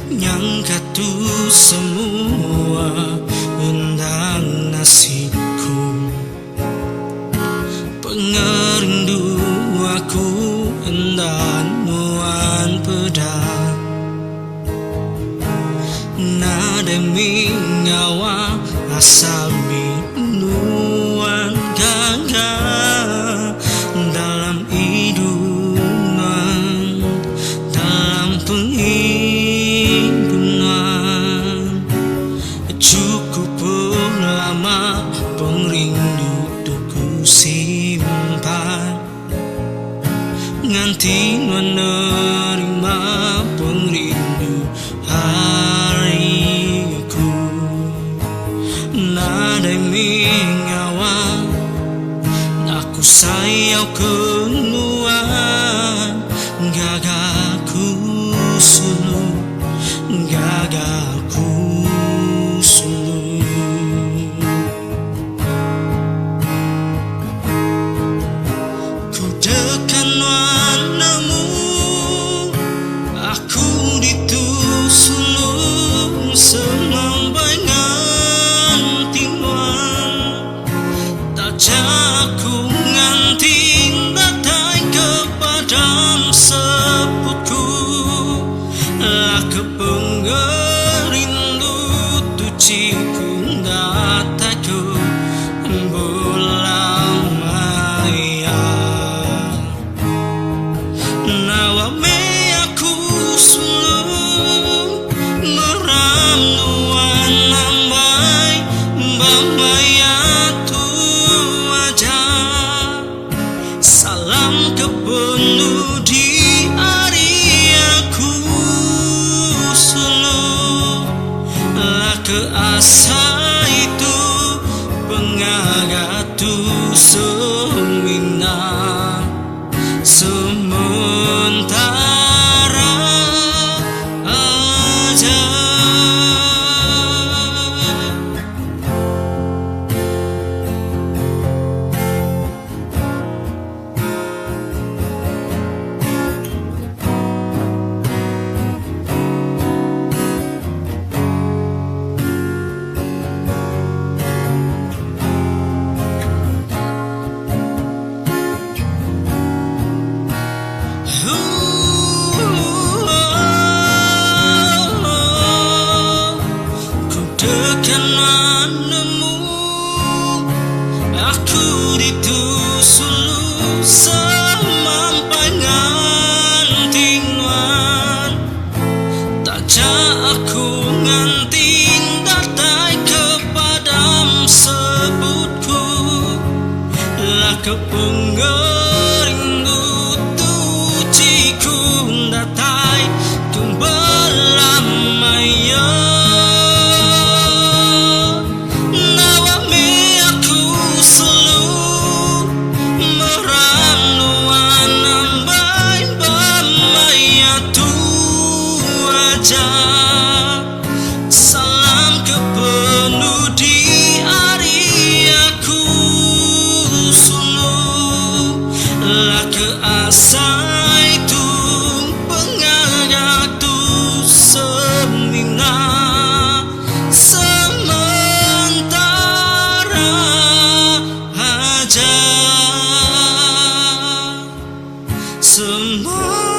Nyangka tuh semua undang nasibku, pengerindu aku endan nuan pedang. Nada mingawa asal nuan gagal dalam hidupan, dalam penghimpunan. Cukup lama pengrindu tuku simpan, nganti menerima pengrindu hariku. Nada mingawa aku sayang kenuan, gagalku sulu, gagalku sulu. Ku dekan wanamu, aku ditusulu semampai ngantiwan. Tak jaku nganting datai kepadam sebutku, lah kepengerindu tuciku dataku bulan maya. Nawa me aku sulu meram nuan nambai bamaya tu aja. Salam kepenuh di hari aku sulu, lah ke asa itu pengagatu semina sementara aja. Ku dekan wanamu, aku ditusulu semampai ngantiwan. Tak aku nganting datai kepadam sebutku, lah kepengerindu tuciku datai tumbelam maya. Nawa me aku selu meram nuan nambai bamaya tu aja. Salam kepenuh di hari aku sulu, lah ke asa itu pengagatu semina sementara aja. Semua